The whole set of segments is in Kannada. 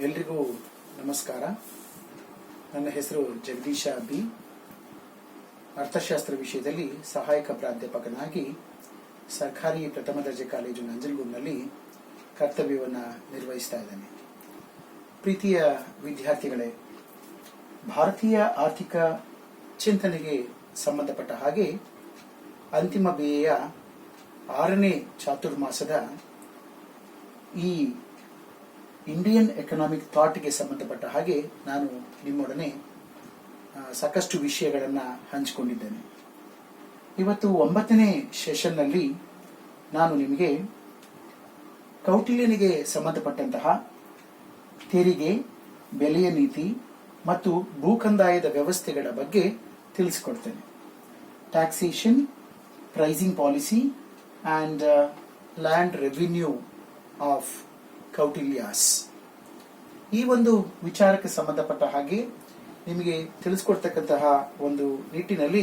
ಎಲ್ರಿಗೂ ನಮಸ್ಕಾರ. ನನ್ನ ಹೆಸರು ಜಗದೀಶ ಬಿ. ಅರ್ಥಶಾಸ್ತ್ರ ವಿಷಯದಲ್ಲಿ ಸಹಾಯಕ ಪ್ರಾಧ್ಯಾಪಕನಾಗಿ ಸರ್ಕಾರಿ ಪ್ರಥಮ ದರ್ಜೆ ಕಾಲೇಜು ನಂಜನಗೂಡಿನಲ್ಲಿ ಕರ್ತವ್ಯವನ್ನು ನಿರ್ವಹಿಸ್ತಾ ಇದ್ದೇನೆ. ಪ್ರೀತಿಯ ವಿದ್ಯಾರ್ಥಿಗಳೇ, ಭಾರತೀಯ ಆರ್ಥಿಕ ಚಿಂತನೆಗೆ ಸಂಬಂಧಪಟ್ಟ ಹಾಗೆ ಅಂತಿಮ BA 6ನೇ ಚಾತುರ್ಮಾಸದ ಈ ಇಂಡಿಯನ್ ಎಕನಾಮಿಕ್ ಥಾಟ್ಗೆ ಸಂಬಂಧಪಟ್ಟ ಹಾಗೆ ನಾನು ನಿಮ್ಮೊಡನೆ ಸಾಕಷ್ಟು ವಿಷಯಗಳನ್ನು ಹಂಚಿಕೊಂಡಿದ್ದೇನೆ. ಇವತ್ತು 9ನೇ ಸೆಷನ್ನಲ್ಲಿ ನಾನು ನಿಮಗೆ ಕೌಟಿಲ್ಯನಿಗೆ ಸಂಬಂಧಪಟ್ಟಂತಹ ತೆರಿಗೆ, ಬೆಲೆಯ ನೀತಿ ಮತ್ತು ಭೂಕಂದಾಯದ ವ್ಯವಸ್ಥೆಗಳ ಬಗ್ಗೆ ತಿಳಿಸಿಕೊಡ್ತೇನೆ. Taxation, pricing policy and land revenue of Kautilya's. ಈ ಒಂದು ವಿಚಾರಕ್ಕೆ ಸಂಬಂಧಪಟ್ಟ ಹಾಗೆ ನಿಮಗೆ ತಿಳಿಸ್ಕೊಡ್ತಕ್ಕಂತಹ ಒಂದು ನಿಟ್ಟಿನಲ್ಲಿ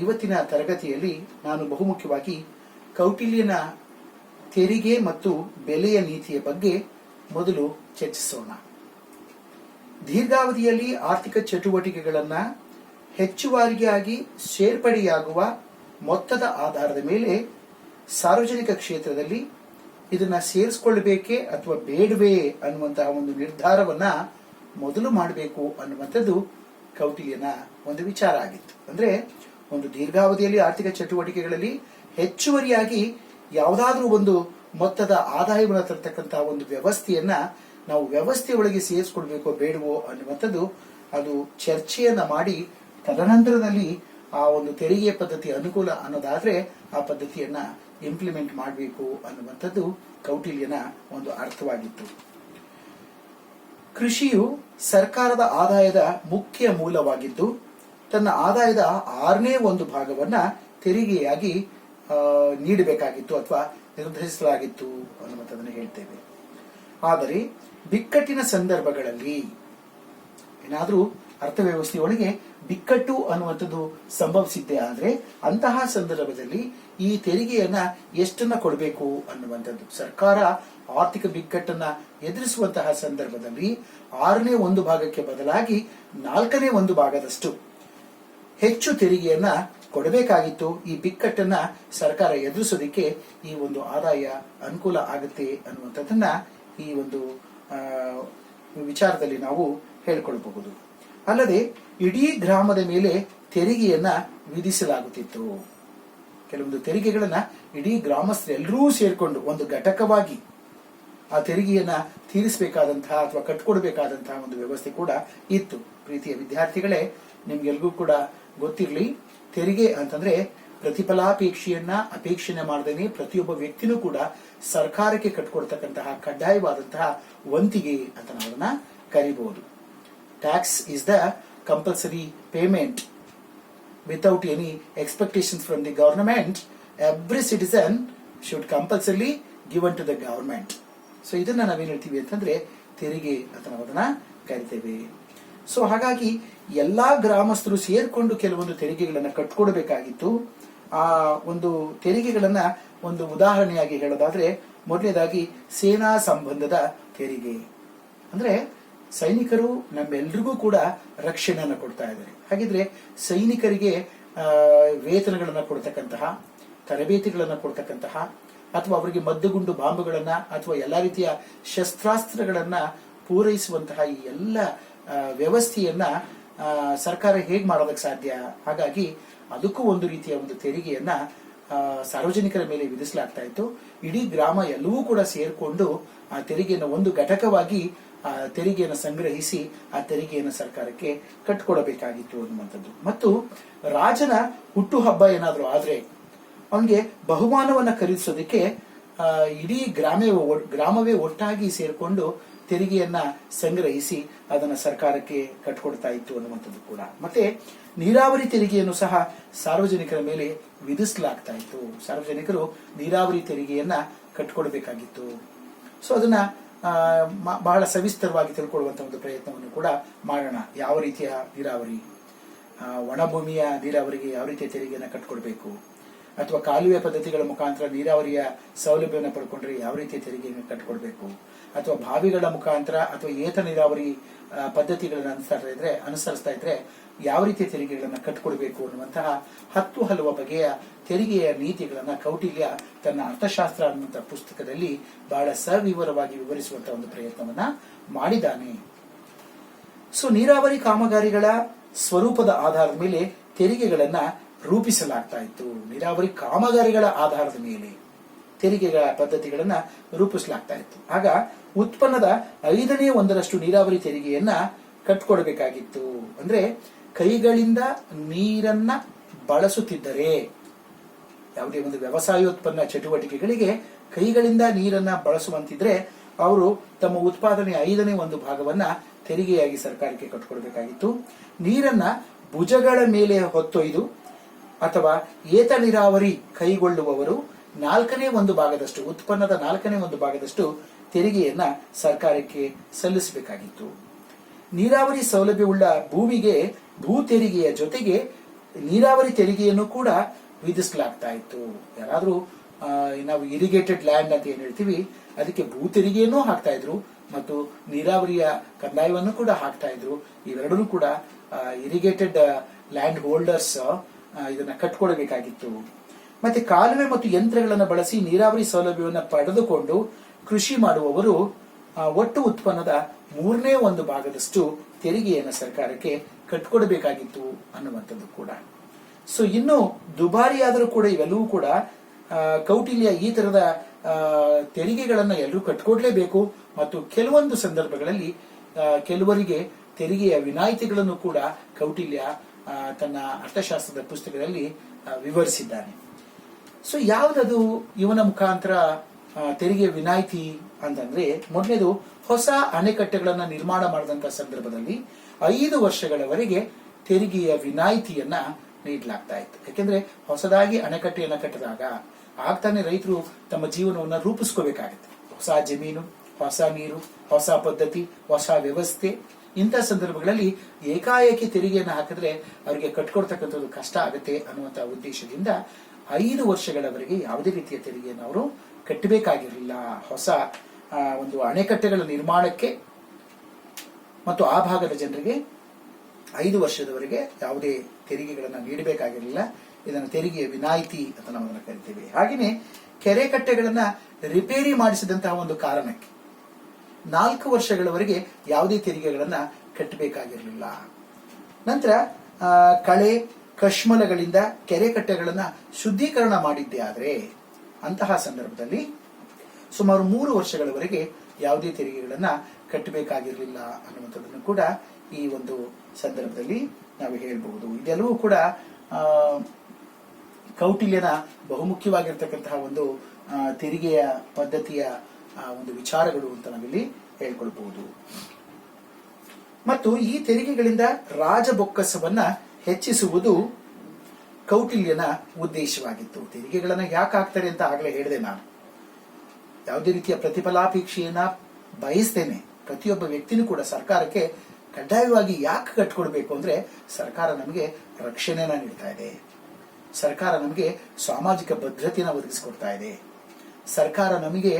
ಇವತ್ತಿನ ತರಗತಿಯಲ್ಲಿ ನಾನು ಬಹುಮುಖ್ಯವಾಗಿ ಕೌಟಿಲ್ಯನ ತೆರಿಗೆ ಮತ್ತು ಬೆಲೆಯ ನೀತಿಯ ಬಗ್ಗೆ ಮೊದಲು ಚರ್ಚಿಸೋಣ. ದೀರ್ಘಾವಧಿಯಲ್ಲಿ ಆರ್ಥಿಕ ಚಟುವಟಿಕೆಗಳನ್ನು ಹೆಚ್ಚುವರಿಯಾಗಿ ಸೇರ್ಪಡೆಯಾಗುವ ಮೊತ್ತದ ಆಧಾರದ ಮೇಲೆ ಸಾರ್ವಜನಿಕ ಕ್ಷೇತ್ರದಲ್ಲಿ ಇದನ್ನ ಸೇರಿಸಿಕೊಳ್ಳಬೇಕೇ ಅಥವಾ ಬೇಡವೇ ಅನ್ನುವಂತಹ ಒಂದು ನಿರ್ಧಾರವನ್ನ ಮೊದಲು ಮಾಡಬೇಕು ಅನ್ನುವಂಥದ್ದು ಕೌಟಿಲ್ಯನ ಒಂದು ವಿಚಾರ ಆಗಿತ್ತು. ಅಂದ್ರೆ ಒಂದು ದೀರ್ಘಾವಧಿಯಲ್ಲಿ ಆರ್ಥಿಕ ಚಟುವಟಿಕೆಗಳಲ್ಲಿ ಹೆಚ್ಚುವರಿಯಾಗಿ ಯಾವುದಾದ್ರೂ ಒಂದು ಮೊತ್ತದ ಆದಾಯವನ್ನು ತರ್ತಕ್ಕಂತಹ ಒಂದು ವ್ಯವಸ್ಥೆಯನ್ನ ನಾವು ವ್ಯವಸ್ಥೆಯೊಳಗೆ ಸೇರಿಸ್ಕೊಳ್ಬೇಕೋ ಬೇಡವೋ ಅನ್ನುವಂಥದ್ದು ಅದು ಚರ್ಚೆಯನ್ನ ಮಾಡಿ ತದನಂತರದಲ್ಲಿ ಆ ಒಂದು ತೆರಿಗೆ ಪದ್ಧತಿ ಅನುಕೂಲ ಅನ್ನೋದಾದ್ರೆ ಆ ಪದ್ಧತಿಯನ್ನ ಇಂಪ್ಲಿಮೆಂಟ್ ಮಾಡಬೇಕು ಅನ್ನುವಂಥದ್ದು ಕೌಟಿಲ್ಯನ ಒಂದು ಅರ್ಥವಾಗಿತ್ತು. ಕೃಷಿಯು ಸರ್ಕಾರದ ಆದಾಯದ ಮುಖ್ಯ ಮೂಲವಾಗಿದ್ದು ತನ್ನ ಆದಾಯದ 6ನೇ ಒಂದು ಭಾಗವನ್ನ ತೆರಿಗೆಯಾಗಿ ನೀಡಬೇಕಾಗಿತ್ತು ಅಥವಾ ನಿರ್ಧರಿಸಲಾಗಿತ್ತು ಅನ್ನುವಂಥದ್ದನ್ನು ಹೇಳ್ತೇವೆ. ಆದರೆ ಬಿಕ್ಕಟ್ಟಿನ ಸಂದರ್ಭಗಳಲ್ಲಿ ಏನಾದರೂ ಅರ್ಥವ್ಯವಸ್ಥೆಯೊಳಗೆ ಬಿಕ್ಕಟ್ಟು ಅನ್ನುವಂಥದ್ದು ಸಂಭವಿಸಿದ್ದೆ ಆದ್ರೆ ಅಂತಹ ಸಂದರ್ಭದಲ್ಲಿ ಈ ತೆರಿಗೆಯನ್ನ ಎಷ್ಟನ್ನ ಕೊಡಬೇಕು ಅನ್ನುವಂಥದ್ದು ಸರ್ಕಾರ ಆರ್ಥಿಕ ಬಿಕ್ಕಟ್ಟನ್ನ ಎದುರಿಸುವಂತಹ ಸಂದರ್ಭದಲ್ಲಿ 6ನೇ ಒಂದು ಭಾಗಕ್ಕೆ ಬದಲಾಗಿ 4ನೇ ಒಂದು ಭಾಗದಷ್ಟು ಹೆಚ್ಚು ತೆರಿಗೆಯನ್ನ ಕೊಡಬೇಕಾಗಿತ್ತು. ಈ ಬಿಕ್ಕಟ್ಟನ್ನ ಸರ್ಕಾರ ಎದುರಿಸೋದಕ್ಕೆ ಈ ಒಂದು ಆದಾಯ ಅನುಕೂಲ ಆಗುತ್ತೆ ಅನ್ನುವಂಥದ್ದನ್ನ ಈ ಒಂದು ವಿಚಾರದಲ್ಲಿ ನಾವು ಹೇಳ್ಕೊಳ್ಬಹುದು. ಅಲ್ಲದೆ ಇಡೀ ಗ್ರಾಮದ ಮೇಲೆ ತೆರಿಗೆಯನ್ನ ವಿಧಿಸಲಾಗುತ್ತಿತ್ತು. ಕೆಲವೊಂದು ತೆರಿಗೆಗಳನ್ನ ಇಡೀ ಗ್ರಾಮಸ್ಥರೆಲ್ಲರೂ ಸೇರ್ಕೊಂಡು ಒಂದು ಘಟಕವಾಗಿ ಆ ತೆರಿಗೆಯನ್ನ ತೀರಿಸಬೇಕಾದಂತಹ ಅಥವಾ ಕಟ್ಕೊಡ್ಬೇಕಾದಂತಹ ಒಂದು ವ್ಯವಸ್ಥೆ ಕೂಡ ಇತ್ತು. ಪ್ರೀತಿಯ ವಿದ್ಯಾರ್ಥಿಗಳೇ, ನಿಮ್ಗೆಲ್ಗೂ ಕೂಡ ಗೊತ್ತಿರಲಿ, ತೆರಿಗೆ ಅಂತಂದ್ರೆ ಪ್ರತಿಫಲಾಪೇಕ್ಷೆಯನ್ನ ಅಪೇಕ್ಷಣೆ ಮಾಡದೇನೆ ಪ್ರತಿಯೊಬ್ಬ ವ್ಯಕ್ತಿನೂ ಕೂಡ ಸರ್ಕಾರಕ್ಕೆ ಕಟ್ಕೊಡ್ತಕ್ಕಂತಹ ಕಡ್ಡಾಯವಾದಂತಹ ವಂತಿಗೆ ಅಂತ ನಾವನ್ನ ಕರಿಬಹುದು. Tax is the compulsory payment without any expectations from the government. Every citizen should compulsorily given to the government. So ಇದನ್ನ ನಾವೇನ್ ಹೇಳ್ತೀವಿ ಅಂತಂದ್ರೆ ತೆರಿಗೆ ಅಂತ ನಾವು ಅದನ್ನ ಕರಿತೇವೆ. ಸೊ ಹಾಗಾಗಿ ಎಲ್ಲಾ ಗ್ರಾಮಸ್ಥರು ಸೇರ್ಕೊಂಡು ಕೆಲವೊಂದು ತೆರಿಗೆಗಳನ್ನ ಕಟ್ಕೊಡ್ಬೇಕಾಗಿತ್ತು. ಆ ಒಂದು ತೆರಿಗೆಗಳನ್ನ ಒಂದು ಉದಾಹರಣೆಯಾಗಿ ಹೇಳೋದಾದ್ರೆ ಮೊದಲನೇದಾಗಿ ಸೇನಾ ಸಂಬಂಧದ ತೆರಿಗೆ. ಅಂದ್ರೆ ಸೈನಿಕರು ನಮ್ಮೆಲ್ರಿಗೂ ಕೂಡ ರಕ್ಷಣೆಯನ್ನು ಕೊಡ್ತಾ ಇದ್ದಾರೆ. ಹಾಗಿದ್ರೆ ಸೈನಿಕರಿಗೆ ವೇತನಗಳನ್ನ ಕೊಡ್ತಕ್ಕಂತಹ, ತರಬೇತಿಗಳನ್ನ ಕೊಡ್ತಕ್ಕಂತಹ ಅಥವಾ ಅವರಿಗೆ ಮದ್ದುಗುಂಡು ಬಾಂಬುಗಳನ್ನ ಅಥವಾ ಎಲ್ಲಾ ರೀತಿಯ ಶಸ್ತ್ರಾಸ್ತ್ರಗಳನ್ನ ಪೂರೈಸುವಂತಹ ಈ ಎಲ್ಲ ವ್ಯವಸ್ಥೆಯನ್ನ ಸರ್ಕಾರ ಹೇಗ್ ಮಾಡೋದಕ್ಕೆ ಸಾಧ್ಯ? ಹಾಗಾಗಿ ಅದಕ್ಕೂ ಒಂದು ರೀತಿಯ ಒಂದು ತೆರಿಗೆಯನ್ನ ಸಾರ್ವಜನಿಕರ ಮೇಲೆ ವಿಧಿಸಲಾಗ್ತಾ ಇತ್ತು. ಇಡೀ ಗ್ರಾಮ ಎಲ್ಲವೂ ಕೂಡ ಸೇರ್ಕೊಂಡು ಆ ತೆರಿಗೆಯನ್ನು ಒಂದು ಘಟಕವಾಗಿ ಆ ತೆರಿಗೆಯನ್ನು ಸಂಗ್ರಹಿಸಿ ಆ ತೆರಿಗೆಯನ್ನು ಸರ್ಕಾರಕ್ಕೆ ಕಟ್ಕೊಡಬೇಕಾಗಿತ್ತು ಅನ್ನುವಂಥದ್ದು. ಮತ್ತು ರಾಜನ ಹುಟ್ಟುಹಬ್ಬ ಏನಾದ್ರು ಆದ್ರೆ ಅವನಿಗೆ ಬಹುಮಾನವನ್ನ ಖರೀದಿಸೋದಕ್ಕೆ ಇಡೀ ಗ್ರಾಮವೇ ಒಟ್ಟಾಗಿ ಸೇರ್ಕೊಂಡು ತೆರಿಗೆಯನ್ನ ಸಂಗ್ರಹಿಸಿ ಅದನ್ನ ಸರ್ಕಾರಕ್ಕೆ ಕಟ್ಕೊಡ್ತಾ ಇತ್ತು ಅನ್ನುವಂಥದ್ದು ಕೂಡ. ಮತ್ತೆ ನೀರಾವರಿ ತೆರಿಗೆಯನ್ನು ಸಹ ಸಾರ್ವಜನಿಕರ ಮೇಲೆ ವಿಧಿಸಲಾಗ್ತಾ ಇತ್ತು. ಸಾರ್ವಜನಿಕರು ನೀರಾವರಿ ತೆರಿಗೆಯನ್ನ ಕಟ್ಕೊಡ್ಬೇಕಾಗಿತ್ತು. ಸೊ ಅದನ್ನ ಬಹಳ ಸವಿಸ್ತರವಾಗಿ ತಿಳ್ಕೊಳ್ಳುವಂತಹ ಒಂದು ಪ್ರಯತ್ನವನ್ನು ಕೂಡ ಮಾಡೋಣ. ಯಾವ ರೀತಿಯ ನೀರಾವರಿ, ಒಣಭೂಮಿಯ ನೀರಾವರಿಗೆ ಯಾವ ರೀತಿಯ ತೆರಿಗೆಯನ್ನು ಕಟ್ಕೊಡ್ಬೇಕು, ಅಥವಾ ಕಾಲುವೆ ಪದ್ಧತಿಗಳ ಮುಖಾಂತರ ನೀರಾವರಿಯ ಸೌಲಭ್ಯವನ್ನು ಪಡ್ಕೊಂಡ್ರೆ ಯಾವ ರೀತಿಯ ತೆರಿಗೆಯನ್ನು ಕಟ್ಟಿಕೊಡ್ಬೇಕು, ಅಥವಾ ಬಾವಿಗಳ ಮುಖಾಂತರ ಅಥವಾ ಏತ ನೀರಾವರಿ ಪದ್ಧತಿಗಳನ್ನು ಅನುಸರಿಸ್ತಾ ಇದ್ರೆ ಯಾವ ರೀತಿಯ ತೆರಿಗೆಗಳನ್ನು ಕಟ್ಟಿಕೊಡ್ಬೇಕು ಅನ್ನುವಂತಹ 10 ಹಲವು ಬಗೆಯ ತೆರಿಗೆಯ ನೀತಿಗಳನ್ನ ಕೌಟಿಲ್ಯ ತನ್ನ ಅರ್ಥಶಾಸ್ತ್ರ ಅನ್ನುವಂತಹ ಪುಸ್ತಕದಲ್ಲಿ ಬಹಳ ಸವಿವರವಾಗಿ ವಿವರಿಸುವಂತಹ ಒಂದು ಪ್ರಯತ್ನವನ್ನ ಮಾಡಿದ್ದಾನೆ. ಸೊ ನೀರಾವರಿ ಕಾಮಗಾರಿಗಳ ಸ್ವರೂಪದ ಆಧಾರದ ಮೇಲೆ ತೆರಿಗೆಗಳನ್ನ ರೂಪಿಸಲಾಗ್ತಾ ಇತ್ತು. ನೀರಾವರಿ ಕಾಮಗಾರಿಗಳ ಆಧಾರದ ಮೇಲೆ ತೆರಿಗೆಗಳ ಪದ್ಧತಿಗಳನ್ನ ರೂಪಿಸಲಾಗ್ತಾ ಇತ್ತು. ಆಗ ಉತ್ಪನ್ನದ 1/5 ನೀರಾವರಿ ತೆರಿಗೆಯನ್ನ ಕಟ್ಕೊಡ್ಬೇಕಾಗಿತ್ತು. ಅಂದ್ರೆ ಕೈಗಳಿಂದ ನೀರನ್ನ ಬಳಸುತ್ತಿದ್ದರೆ, ಯಾವುದೇ ಒಂದು ವ್ಯವಸಾಯೋತ್ಪನ್ನ ಚಟುವಟಿಕೆಗಳಿಗೆ ಕೈಗಳಿಂದ ನೀರನ್ನ ಬಳಸುವಂತಿದ್ರೆ ಅವರು ತಮ್ಮ ಉತ್ಪಾದನೆಯ 1/5 ತೆರಿಗೆಯಾಗಿ ಸರ್ಕಾರಕ್ಕೆ ಕಟ್ಕೊಡ್ಬೇಕಾಗಿತ್ತು. ನೀರನ್ನ ಭುಜಗಳ ಮೇಲೆ ಹೊತ್ತೊಯ್ದು ಅಥವಾ ಏತ ನೀರಾವರಿ ಕೈಗೊಳ್ಳುವವರು 1/4 ಉತ್ಪನ್ನದ 1/4 ತೆರಿಗೆಯನ್ನ ಸರ್ಕಾರಕ್ಕೆ ಸಲ್ಲಿಸಬೇಕಾಗಿತ್ತು. ನೀರಾವರಿ ಸೌಲಭ್ಯವುಳ್ಳ ಭೂಮಿಗೆ ಭೂ ತೆರಿಗೆಯ ಜೊತೆಗೆ ನೀರಾವರಿ ತೆರಿಗೆಯನ್ನು ಕೂಡ ವಿಧಿಸಲಾಗ್ತಾ ಇತ್ತು. ಯಾರಾದ್ರೂ ನಾವು ಇರಿಗೇಟೆಡ್ ಲ್ಯಾಂಡ್ ಅಂತ ಏನ್ ಹೇಳ್ತೀವಿ, ಅದಕ್ಕೆ ಭೂ ತೆರಿಗೆಯನ್ನು ಹಾಕ್ತಾ ಇದ್ರು ಮತ್ತು ನೀರಾವರಿಯ ಕಂದಾಯವನ್ನು ಕೂಡ ಹಾಕ್ತಾ ಇದ್ರು. ಇವೆರಡೂ ಕೂಡ ಇರಿಗೇಟೆಡ್ ಲ್ಯಾಂಡ್ ಹೋಲ್ಡರ್ಸ್ ಇದನ್ನ ಕಟ್ಕೊಳ್ಬೇಕಾಗಿತ್ತು. ಮತ್ತೆ ಕಾಲುವೆ ಮತ್ತು ಯಂತ್ರಗಳನ್ನು ಬಳಸಿ ನೀರಾವರಿ ಸೌಲಭ್ಯವನ್ನು ಪಡೆದುಕೊಂಡು ಕೃಷಿ ಮಾಡುವವರು ಒಟ್ಟು ಉತ್ಪನ್ನದ 1/3 ತೆರಿಗೆಯನ್ನು ಸರ್ಕಾರಕ್ಕೆ ಕಟ್ಕೊಡ್ಬೇಕಾಗಿತ್ತು ಅನ್ನುವಂಥದ್ದು ಕೂಡ. ಸೊ ಇನ್ನು ದುಬಾರಿಯಾದರೂ ಕೂಡ ಇವೆಲ್ಲವೂ ಕೂಡ ಕೌಟಿಲ್ಯ ಈ ತರದ ತೆರಿಗೆಗಳನ್ನ ಎಲ್ಲರೂ ಕಟ್ಕೊಡ್ಲೇಬೇಕು ಮತ್ತು ಕೆಲವೊಂದು ಸಂದರ್ಭಗಳಲ್ಲಿ ಕೆಲವರಿಗೆ ತೆರಿಗೆಯ ವಿನಾಯಿತಿಗಳನ್ನು ಕೂಡ ಕೌಟಿಲ್ಯ ತನ್ನ ಅರ್ಥಶಾಸ್ತ್ರದ ಪುಸ್ತಕದಲ್ಲಿ ವಿವರಿಸಿದ್ದಾನೆ. ಸೊ ಯಾವುದದು ಇವನ ಮುಖಾಂತರ ತೆರಿಗೆ ವಿನಾಯಿತಿ ಅಂತಂದ್ರೆ, ಮೊದಲನೇದು ಹೊಸ ಅಣೆಕಟ್ಟೆಗಳನ್ನ ನಿರ್ಮಾಣ ಮಾಡಿದಂತ ಸಂದರ್ಭದಲ್ಲಿ 5 ವರ್ಷಗಳವರೆಗೆ ತೆರಿಗೆಯ ವಿನಾಯಿತಿಯನ್ನ ನೀಡಲಾಗ್ತಾ ಇತ್ತು. ಯಾಕೆಂದ್ರೆ ಹೊಸದಾಗಿ ಅಣೆಕಟ್ಟೆಯನ್ನ ಕಟ್ಟಿದಾಗ ಆಗ್ತಾನೆ ರೈತರು ತಮ್ಮ ಜೀವನವನ್ನ ರೂಪಿಸ್ಕೋಬೇಕಾಗುತ್ತೆ. ಹೊಸ ಜಮೀನು, ಹೊಸ ನೀರು, ಹೊಸ ಪದ್ಧತಿ, ಹೊಸ ವ್ಯವಸ್ಥೆ. ಇಂಥ ಸಂದರ್ಭಗಳಲ್ಲಿ ಏಕಾಏಕಿ ತೆರಿಗೆಯನ್ನು ಹಾಕಿದ್ರೆ ಅವರಿಗೆ ಕಟ್ಕೊಡ್ತಕ್ಕಂಥದ್ದು ಕಷ್ಟ ಆಗುತ್ತೆ ಅನ್ನುವಂತಹ ಉದ್ದೇಶದಿಂದ 5 ವರ್ಷಗಳವರೆಗೆ ಯಾವುದೇ ರೀತಿಯ ತೆರಿಗೆಯನ್ನು ಅವರು ಕಟ್ಟಬೇಕಾಗಿರಲಿಲ್ಲ. ಹೊಸ ಒಂದು ಅಣೆಕಟ್ಟೆಗಳ ನಿರ್ಮಾಣಕ್ಕೆ ಮತ್ತು ಆ ಭಾಗದ ಜನರಿಗೆ 5 ವರ್ಷದವರೆಗೆ ಯಾವುದೇ ತೆರಿಗೆಗಳನ್ನು ನೀಡಬೇಕಾಗಿರಲಿಲ್ಲ. ಇದನ್ನು ತೆರಿಗೆಯ ವಿನಾಯಿತಿ ಅಂತ ನಾವು ಅದನ್ನು ಕರಿತೇವೆ. ಹಾಗೆಯೇ ಕೆರೆ ಕಟ್ಟೆಗಳನ್ನ ರಿಪೇರಿ ಮಾಡಿಸಿದಂತಹ ಒಂದು ಕಾರಣಕ್ಕೆ 4 ವರ್ಷಗಳವರೆಗೆ ಯಾವುದೇ ತೆರಿಗೆಗಳನ್ನ ಕಟ್ಟಬೇಕಾಗಿರಲಿಲ್ಲ. ನಂತರ ಕಳೆ ಕಶ್ಮಲಗಳಿಂದ ಕೆರೆ ಕಟ್ಟೆಗಳನ್ನ ಶುದ್ಧೀಕರಣ ಮಾಡಿದ್ದೇ ಆದರೆ ಅಂತಹ ಸಂದರ್ಭದಲ್ಲಿ ಸುಮಾರು 3 ವರ್ಷಗಳವರೆಗೆ ಯಾವುದೇ ತೆರಿಗೆಗಳನ್ನ ಕಟ್ಟಬೇಕಾಗಿರಲಿಲ್ಲ ಅನ್ನುವಂಥದ್ದನ್ನು ಕೂಡ ಈ ಒಂದು ಸಂದರ್ಭದಲ್ಲಿ ನಾವು ಹೇಳಬಹುದು. ಇದೆಲ್ಲವೂ ಕೂಡ ಕೌಟಿಲ್ಯನ ಬಹುಮುಖ್ಯವಾಗಿರ್ತಕ್ಕಂತಹ ಒಂದು ತೆರಿಗೆಯ ಪದ್ಧತಿಯ ಒಂದು ವಿಚಾರಗಳು ಅಂತ ನಾವಿಲ್ಲಿ ಹೇಳ್ಕೊಳ್ಬಹುದು. ಮತ್ತು ಈ ತೆರಿಗೆಗಳಿಂದ ರಾಜಬೊಕ್ಕಸವನ್ನ ಹೆಚ್ಚಿಸುವುದು ಕೌಟಿಲ್ಯನ ಉದ್ದೇಶವಾಗಿತ್ತು. ತೆರಿಗೆಗಳನ್ನ ಯಾಕೆ ಹಾಕ್ತಾರೆ ಅಂತ ಆಗ್ಲೇ ಹೇಳಿದೆ ನಾನು. ಯಾವುದೇ ರೀತಿಯ ಪ್ರತಿಫಲಾಪೇಕ್ಷೆಯನ್ನ ಬಯಸ್ತೇನೆ. ಪ್ರತಿಯೊಬ್ಬ ವ್ಯಕ್ತಿನೂ ಕೂಡ ಸರ್ಕಾರಕ್ಕೆ ಕಡ್ಡಾಯವಾಗಿ ಯಾಕೆ ಕಟ್ಕೊಡ್ಬೇಕು ಅಂದ್ರೆ, ಸರ್ಕಾರ ನಮಗೆ ರಕ್ಷಣೆನ ನೀಡ್ತಾ ಇದೆ, ಸರ್ಕಾರ ನಮಗೆ ಸಾಮಾಜಿಕ ಭದ್ರತೆಯನ್ನು ಒದಗಿಸಿಕೊಡ್ತಾ ಇದೆ, ಸರ್ಕಾರ ನಮಗೆ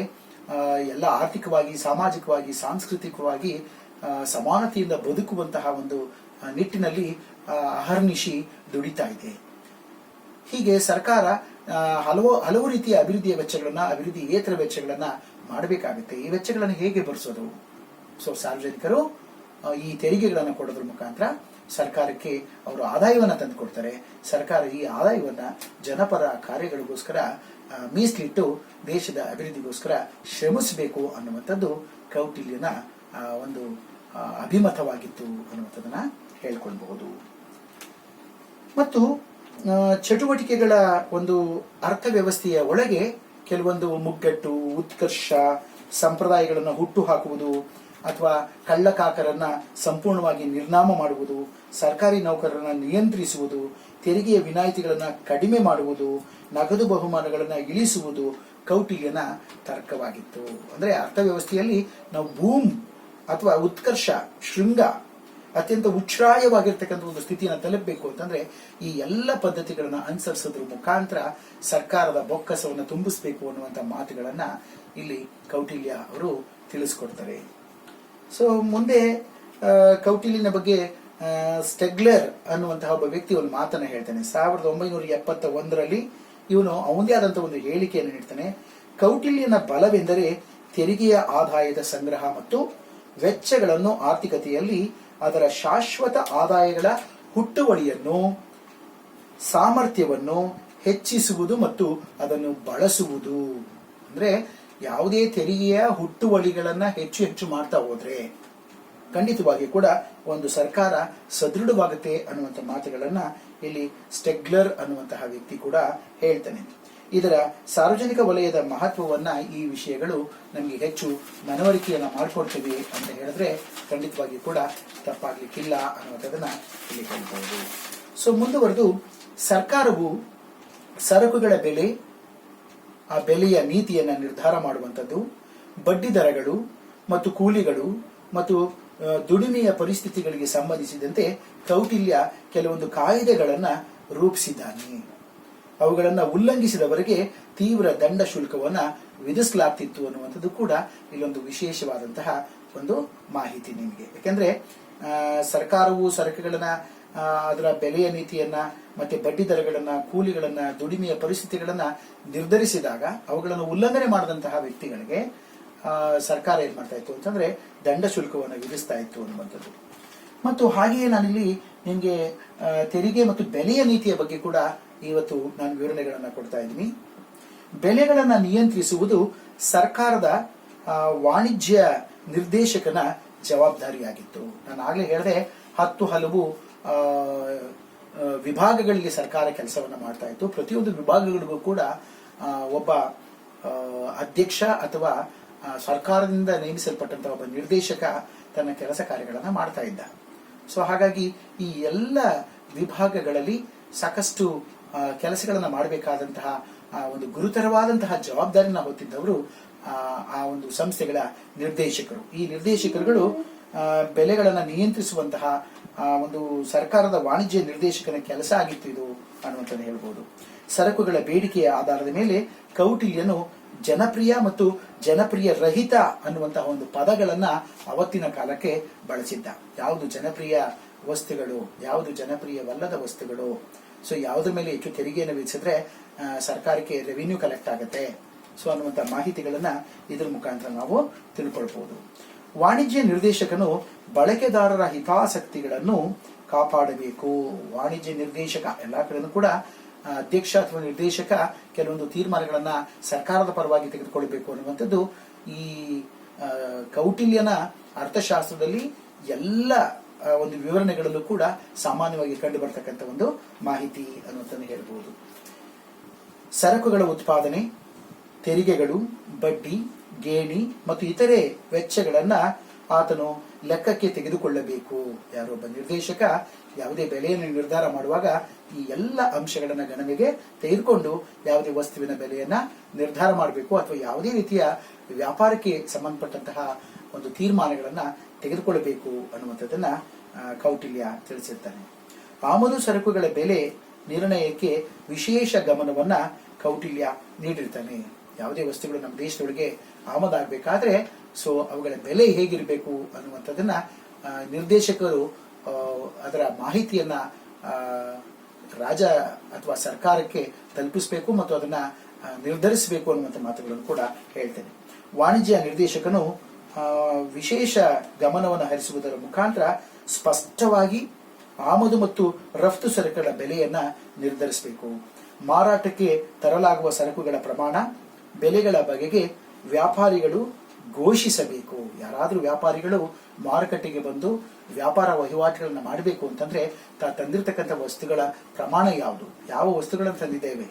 ಎಲ್ಲ ಆರ್ಥಿಕವಾಗಿ, ಸಾಮಾಜಿಕವಾಗಿ, ಸಾಂಸ್ಕೃತಿಕವಾಗಿ ಸಮಾನತೆಯಿಂದ ಬದುಕುವಂತಹ ಒಂದು ನಿಟ್ಟಿನಲ್ಲಿ ಅಹರ್ನಿಶಿ ದುಡಿತಾ ಇದೆ. ಹೀಗೆ ಸರ್ಕಾರ ಹಲವು ರೀತಿಯ ಅಭಿವೃದ್ಧಿಯ ವೆಚ್ಚಗಳನ್ನ, ಅಭಿವೃದ್ಧಿಯೇತರ ವೆಚ್ಚಗಳನ್ನ ಮಾಡಬೇಕಾಗುತ್ತೆ. ಈ ವೆಚ್ಚಗಳನ್ನು ಹೇಗೆ ಭರಿಸೋದು? ಸೊ ಸಾರ್ವಜನಿಕರು ಈ ತೆರಿಗೆಗಳನ್ನು ಕೊಡೋದ್ರ ಮುಖಾಂತರ ಸರ್ಕಾರಕ್ಕೆ ಅವರು ಆದಾಯವನ್ನ ತಂದು ಕೊಡ್ತಾರೆ. ಸರ್ಕಾರ ಈ ಆದಾಯವನ್ನ ಜನಪರ ಕಾರ್ಯಗಳಿಗೋಸ್ಕರ ಮೀಸಲಿಟ್ಟು ದೇಶದ ಅಭಿವೃದ್ಧಿಗೋಸ್ಕರ ಶ್ರಮಿಸಬೇಕು ಅನ್ನುವಂಥದ್ದು ಕೌಟಿಲ್ಯನ ಒಂದು ಅಭಿಮತವಾಗಿತ್ತು ಅನ್ನುವಂಥದ್ದನ್ನ ಹೇಳ್ಕೊಳ್ಬಹುದು. ಮತ್ತು ಚಟುವಟಿಕೆಗಳ ಒಂದು ಅರ್ಥವ್ಯವಸ್ಥೆಯ ಒಳಗೆ ಕೆಲವೊಂದು ಮುಗ್ಗಟ್ಟು, ಉತ್ಕರ್ಷ ಸಂಪ್ರದಾಯಗಳನ್ನು ಹುಟ್ಟು ಹಾಕುವುದು ಅಥವಾ ಕಳ್ಳಕಾಕರನ್ನ ಸಂಪೂರ್ಣವಾಗಿ ನಿರ್ನಾಮ ಮಾಡುವುದು, ಸರ್ಕಾರಿ ನೌಕರರನ್ನ ನಿಯಂತ್ರಿಸುವುದು, ತೆರಿಗೆಯ ವಿನಾಯಿತಿಗಳನ್ನ ಕಡಿಮೆ ಮಾಡುವುದು, ನಗದು ಬಹುಮಾನಗಳನ್ನ ಇಳಿಸುವುದು ಕೌಟಿಲ್ಯನ ತರ್ಕವಾಗಿತ್ತು. ಅಂದ್ರೆ ಅರ್ಥವ್ಯವಸ್ಥೆಯಲ್ಲಿ ನಾವು ಬೂಮ್ ಅಥವಾ ಉತ್ಕರ್ಷ, ಶೃಂಗ ಅತ್ಯಂತ ಉಚ್ಛ್ರಾಯವಾಗಿರ್ತಕ್ಕಂಥ ಒಂದು ಸ್ಥಿತಿಯನ್ನು ತಲುಪಬೇಕು ಅಂತಂದ್ರೆ ಈ ಎಲ್ಲ ಪದ್ಧತಿಗಳನ್ನ ಅನುಸರಿಸೋದ್ರ ಮುಖಾಂತರ ಸರ್ಕಾರದ ಬೊಕ್ಕಸವನ್ನು ತುಂಬಿಸಬೇಕು ಅನ್ನುವಂಥ ಮಾತುಗಳನ್ನ ಇಲ್ಲಿ ಕೌಟಿಲ್ಯ ಅವರು ತಿಳಿಸ್ಕೊಡ್ತಾರೆ. ಸೊ ಮುಂದೆ ಕೌಟಿಲ್ಯನ ಬಗ್ಗೆ ಸ್ಟೆಗ್ಲರ್ ಅನ್ನುವಂತಹ ಒಬ್ಬ ವ್ಯಕ್ತಿ ಒಂದು ಮಾತನ್ನ ಹೇಳ್ತಾನೆ. 1971ರಲ್ಲಿ ಇವನು ಅವನದೇ ಆದಂತಹ ಒಂದು ಹೇಳಿಕೆಯನ್ನು ನೀಡ್ತಾನೆ. ಕೌಟಿಲ್ಯನ ಬಲವೆಂದರೆ ತೆರಿಗೆಯ ಆದಾಯದ ಸಂಗ್ರಹ ಮತ್ತು ವೆಚ್ಚಗಳನ್ನು ಆರ್ಥಿಕತೆಯಲ್ಲಿ ಅದರ ಶಾಶ್ವತ ಆದಾಯಗಳ ಹುಟ್ಟುವಳಿಯನ್ನು ಸಾಮರ್ಥ್ಯವನ್ನು ಹೆಚ್ಚಿಸುವುದು ಮತ್ತು ಅದನ್ನು ಬಳಸುವುದು. ಅಂದ್ರೆ ಯಾವುದೇ ತೆರಿಗೆಯ ಹುಟ್ಟುವಳಿಗಳನ್ನ ಹೆಚ್ಚು ಹೆಚ್ಚು ಮಾಡ್ತಾ ಹೋದ್ರೆ ಖಂಡಿತವಾಗಿ ಕೂಡ ಒಂದು ಸರ್ಕಾರ ಸದೃಢವಾಗುತ್ತೆ ಅನ್ನುವಂಥ ಮಾತುಗಳನ್ನ ಇಲ್ಲಿ ಸ್ಟೆಗ್ಲರ್ ಅನ್ನುವಂತಹ ವ್ಯಕ್ತಿ ಕೂಡ ಹೇಳ್ತಾನೆ. ಇದರ ಸಾರ್ವಜನಿಕ ವಲಯದ ಮಹತ್ವವನ್ನ ಈ ವಿಷಯಗಳು ನಮಗೆ ಹೆಚ್ಚು ಮನವರಿಕೆಯನ್ನ ಮಾಡಿಕೊಡ್ತೇವೆ ಅಂತ ಹೇಳಿದ್ರೆ ಖಂಡಿತವಾಗಿ ಕೂಡ ತಪ್ಪಾಗ್ಲಿಕ್ಕಿಲ್ಲ ಅನ್ನುವಂಥದ್ದನ್ನ ಇಲ್ಲಿ ಹೇಳ್ಬಹುದು. ಸೊ ಮುಂದುವರೆದು ಸರ್ಕಾರವು ಸರಕುಗಳ ಬೆಲೆ, ಆ ಬೆಲೆಯ ನೀತಿಯನ್ನ ನಿರ್ಧಾರ ಮಾಡುವಂಥದ್ದು, ಬಡ್ಡಿ ದರಗಳು ಮತ್ತು ಕೂಲಿಗಳು ಮತ್ತು ದುಡಿಮೆಯ ಪರಿಸ್ಥಿತಿಗಳಿಗೆ ಸಂಬಂಧಿಸಿದಂತೆ ಕೌಟಿಲ್ಯ ಕೆಲವೊಂದು ಕಾಯ್ದೆಗಳನ್ನ ರೂಪಿಸಿದ್ದಾನೆ. ಅವುಗಳನ್ನ ಉಲ್ಲಂಘಿಸಿದವರಿಗೆ ತೀವ್ರ ದಂಡ ಶುಲ್ಕವನ್ನ ವಿಧಿಸಲಾಗ್ತಿತ್ತು ಅನ್ನುವಂಥದ್ದು ಕೂಡ ಇಲ್ಲೊಂದು ವಿಶೇಷವಾದಂತಹ ಒಂದು ಮಾಹಿತಿ ನಿಮಗೆ. ಯಾಕೆಂದ್ರೆ ಸರ್ಕಾರವು ಸರಕುಗಳನ್ನ ಅದರ ಬೆಲೆಯ ನೀತಿಯನ್ನ ಮತ್ತೆ ಬಡ್ಡಿ ದರಗಳನ್ನ, ಕೂಲಿಗಳನ್ನ, ದುಡಿಮೆಯ ಪರಿಸ್ಥಿತಿಗಳನ್ನ ನಿರ್ಧರಿಸಿದಾಗ ಅವುಗಳನ್ನು ಉಲ್ಲಂಘನೆ ಮಾಡಿದಂತಹ ವ್ಯಕ್ತಿಗಳಿಗೆ ಸರ್ಕಾರ ಏನ್ ಮಾಡ್ತಾ ಇತ್ತು ಅಂತಂದ್ರೆ ದಂಡ ಶುಲ್ಕವನ್ನು ವಿಧಿಸ್ತಾ ಇತ್ತು ಅನ್ನುವಂಥದ್ದು. ಮತ್ತು ಹಾಗೆಯೇ ನಾನಿಲ್ಲಿ ನಿಮಗೆ ತೆರಿಗೆ ಮತ್ತು ಬೆಲೆಯ ನೀತಿಯ ಬಗ್ಗೆ ಕೂಡ ಇವತ್ತು ನಾನು ವಿವರಣೆಗಳನ್ನ ಕೊಡ್ತಾ ಇದ್ದೀನಿ. ಬೆಲೆಗಳನ್ನ ನಿಯಂತ್ರಿಸುವುದು ಸರ್ಕಾರದ ವಾಣಿಜ್ಯ ನಿರ್ದೇಶಕನ ಜವಾಬ್ದಾರಿಯಾಗಿತ್ತು. ನಾನು ಆಗ್ಲೇ ಹೇಳಿದೆ 10 ಹಲವು ವಿಭಾಗಗಳಿಗೆ ಸರ್ಕಾರ ಕೆಲಸವನ್ನ ಮಾಡ್ತಾ ಇತ್ತು. ಪ್ರತಿಯೊಂದು ವಿಭಾಗಗಳಿಗೂ ಕೂಡ ಒಬ್ಬ ಅಧ್ಯಕ್ಷ ಅಥವಾ ಸರ್ಕಾರದಿಂದ ನೇಮಿಸಲ್ಪಟ್ಟಂತಹ ಒಬ್ಬ ನಿರ್ದೇಶಕ ತನ್ನ ಕೆಲಸ ಕಾರ್ಯಗಳನ್ನ ಮಾಡ್ತಾ ಇದ್ದ. ಸೊ ಹಾಗಾಗಿ ಈ ಎಲ್ಲ ವಿಭಾಗಗಳಲ್ಲಿ ಸಾಕಷ್ಟು ಕೆಲಸಗಳನ್ನ ಮಾಡಬೇಕಾದಂತಹ ಒಂದು ಗುರುತರವಾದಂತಹ ಜವಾಬ್ದಾರಿನ ಹೊತ್ತಿದ್ದವರು ಆ ಒಂದು ಸಂಸ್ಥೆಗಳ ನಿರ್ದೇಶಕರು. ಈ ನಿರ್ದೇಶಕರುಗಳು ಬೆಲೆಗಳನ್ನ ನಿಯಂತ್ರಿಸುವಂತಹ ಒಂದು ಸರ್ಕಾರದ ವಾಣಿಜ್ಯ ನಿರ್ದೇಶಕನ ಕೆಲಸ ಆಗಿತ್ತು ಇದು ಅನ್ನುವಂಥದ್ದು ಹೇಳ್ಬೋದು. ಸರಕುಗಳ ಬೇಡಿಕೆಯ ಆಧಾರದ ಮೇಲೆ ಕೌಟಿಲ್ಯನು ಜನಪ್ರಿಯ ಮತ್ತು ಜನಪ್ರಿಯ ರಹಿತ ಅನ್ನುವಂತಹ ಒಂದು ಪದಗಳನ್ನ ಅವತ್ತಿನ ಕಾಲಕ್ಕೆ ಬಳಸಿದ್ದ. ಯಾವುದು ಜನಪ್ರಿಯ ವಸ್ತುಗಳು, ಯಾವುದು ಜನಪ್ರಿಯವಲ್ಲದ ವಸ್ತುಗಳು, ಸೊ ಯಾವುದ್ರ ಮೇಲೆ ಹೆಚ್ಚು ತೆರಿಗೆಯನ್ನು ವಿಧಿಸಿದ್ರೆ ಸರ್ಕಾರಕ್ಕೆ ರೆವಿನ್ಯೂ ಕಲೆಕ್ಟ್ ಆಗುತ್ತೆ, ಸೊ ಅನ್ನುವಂಥ ಮಾಹಿತಿಗಳನ್ನ ಇದ್ರ ಮುಖಾಂತರ ನಾವು ತಿಳ್ಕೊಳ್ಬಹುದು. ವಾಣಿಜ್ಯ ನಿರ್ದೇಶಕನು ಬಳಕೆದಾರರ ಹಿತಾಸಕ್ತಿಗಳನ್ನು ಕಾಪಾಡಬೇಕು. ವಾಣಿಜ್ಯ ನಿರ್ದೇಶಕ ಎಲ್ಲಾ ಕಡೆನೂ ಕೂಡ ಅಧ್ಯಕ್ಷ ಅಥವಾ ನಿರ್ದೇಶಕ ಕೆಲವೊಂದು ತೀರ್ಮಾನಗಳನ್ನ ಸರ್ಕಾರದ ಪರವಾಗಿ ತೆಗೆದುಕೊಳ್ಳಬೇಕು ಅನ್ನುವಂಥದ್ದು ಈ ಕೌಟಿಲ್ಯನ ಅರ್ಥಶಾಸ್ತ್ರದಲ್ಲಿ ಎಲ್ಲ ಒಂದು ವಿವರಣೆಗಳಲ್ಲೂ ಕೂಡ ಸಾಮಾನ್ಯವಾಗಿ ಕಂಡು ಬರ್ತಕ್ಕಂಥ ಒಂದು ಮಾಹಿತಿ ಅನ್ನುವಂಥದ್ದು ಹೇಳ್ಬಹುದು. ಸರಕುಗಳ ಉತ್ಪಾದನೆ, ತೆರಿಗೆಗಳು, ಬಡ್ಡಿ, ಗೇಣಿ ಮತ್ತು ಇತರೆ ವೆಚ್ಚಗಳನ್ನ ಆತನು ಲೆಕ್ಕಕ್ಕೆ ತೆಗೆದುಕೊಳ್ಳಬೇಕು. ಯಾರೊಬ್ಬ ನಿರ್ದೇಶಕ ಯಾವುದೇ ಬೆಲೆಯನ್ನು ನಿರ್ಧಾರ ಮಾಡುವಾಗ ಈ ಎಲ್ಲ ಅಂಶಗಳನ್ನ ಗಣನೆಗೆ ತೆಗೆದುಕೊಂಡು ಯಾವುದೇ ವಸ್ತುವಿನ ಬೆಲೆಯನ್ನ ನಿರ್ಧಾರ ಮಾಡಬೇಕು ಅಥವಾ ಯಾವುದೇ ರೀತಿಯ ವ್ಯಾಪಾರಕ್ಕೆ ಸಂಬಂಧಪಟ್ಟಂತಹ ಒಂದು ತೀರ್ಮಾನಗಳನ್ನ ತೆಗೆದುಕೊಳ್ಳಬೇಕು ಅನ್ನುವಂಥದ್ದನ್ನ ಕೌಟಿಲ್ಯ ತಿಳಿಸಿರ್ತಾನೆ. ಆಮದು ಸರಕುಗಳ ಬೆಲೆ ನಿರ್ಣಯಕ್ಕೆ ವಿಶೇಷ ಗಮನವನ್ನ ಕೌಟಿಲ್ಯ ನೀಡಿರ್ತಾನೆ. ಯಾವುದೇ ವಸ್ತುಗಳು ನಮ್ಮ ದೇಶದೊಳಗೆ ಆಮದಾಗಬೇಕಾದ್ರೆ ಸೊ ಅವುಗಳ ಬೆಲೆ ಹೇಗಿರಬೇಕು ಅನ್ನುವಂಥದ್ದನ್ನ ನಿರ್ದೇಶಕರು ಅದರ ಮಾಹಿತಿಯನ್ನ ರಾಜ ಅಥವಾ ಸರ್ಕಾರಕ್ಕೆ ತಲುಪಿಸಬೇಕು ಮತ್ತು ಅದನ್ನ ನಿರ್ಧರಿಸಬೇಕು ಅನ್ನುವಂಥ ಮಾತುಗಳನ್ನು ಕೂಡ ಹೇಳ್ತೇನೆ. ವಾಣಿಜ್ಯ ನಿರ್ದೇಶಕನು ವಿಶೇಷ ಗಮನವನ್ನು ಹರಿಸುವುದರ ಮುಖಾಂತರ ಸ್ಪಷ್ಟವಾಗಿ ಆಮದು ಮತ್ತು ರಫ್ತು ಸರಕುಗಳ ಬೆಲೆಯನ್ನ ನಿರ್ಧರಿಸಬೇಕು. ಮಾರಾಟಕ್ಕೆ ತರಲಾಗುವ ಸರಕುಗಳ ಪ್ರಮಾಣ, ಬೆಲೆಗಳ ಬಗೆಗೆ ವ್ಯಾಪಾರಿಗಳು ಘೋಷಿಸಬೇಕು. ಯಾರಾದರೂ ವ್ಯಾಪಾರಿಗಳು ಮಾರುಕಟ್ಟೆಗೆ ಬಂದು ವ್ಯಾಪಾರ ವಹಿವಾಟುಗಳನ್ನ ಮಾಡಬೇಕು ಅಂತಂದ್ರೆ ತಂದಿರತಕ್ಕಂಥ ವಸ್ತುಗಳ ಪ್ರಮಾಣ ಯಾವುದು, ಯಾವ ವಸ್ತುಗಳನ್ನು ತಂದಿದ್ದೇವೆ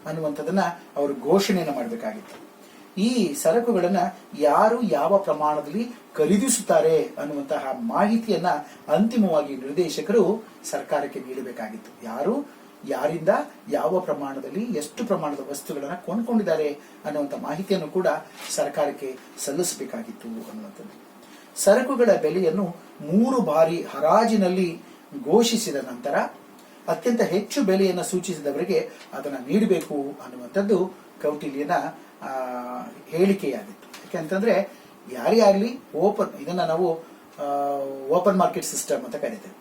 ಅನ್ನುವಂಥದ್ದನ್ನ ಅವರು ಘೋಷಣೆಯನ್ನು ಮಾಡಬೇಕಾಗಿತ್ತು. ಈ ಸರಕುಗಳನ್ನ ಯಾರು ಯಾವ ಪ್ರಮಾಣದಲ್ಲಿ ಖರೀದಿಸುತ್ತಾರೆ ಅನ್ನುವಂತಹ ಮಾಹಿತಿಯನ್ನ ಅಂತಿಮವಾಗಿ ನಿರ್ದೇಶಕರು ಸರ್ಕಾರಕ್ಕೆ ನೀಡಬೇಕಾಗಿತ್ತು. ಯಾರು ಯಾರಿಂದ ಯಾವ ಪ್ರಮಾಣದಲ್ಲಿ ಎಷ್ಟು ಪ್ರಮಾಣದ ವಸ್ತುಗಳನ್ನ ಕೊಂಡ್ಕೊಂಡಿದ್ದಾರೆ ಅನ್ನುವಂಥ ಮಾಹಿತಿಯನ್ನು ಕೂಡ ಸರ್ಕಾರಕ್ಕೆ ಸಲ್ಲಿಸಬೇಕಾಗಿತ್ತು ಅನ್ನುವಂಥದ್ದು. ಸರಕುಗಳ ಬೆಲೆಯನ್ನು 3 ಬಾರಿ ಹರಾಜಿನಲ್ಲಿ ಘೋಷಿಸಿದ ನಂತರ ಅತ್ಯಂತ ಹೆಚ್ಚು ಬೆಲೆಯನ್ನು ಸೂಚಿಸಿದವರಿಗೆ ಅದನ್ನು ನೀಡಬೇಕು ಅನ್ನುವಂಥದ್ದು ಕೌಟಿಲ್ಯನ ಹೇಳಿಕೆಯಾಗಿತ್ತು. ಯಾಕೆಂತಂದ್ರೆ ಯಾರೇ ಆಗಲಿ ಇದನ್ನ ನಾವು ಓಪನ್ ಮಾರ್ಕೆಟ್ ಸಿಸ್ಟಮ್ ಅಂತ ಕರೀತೇವೆ.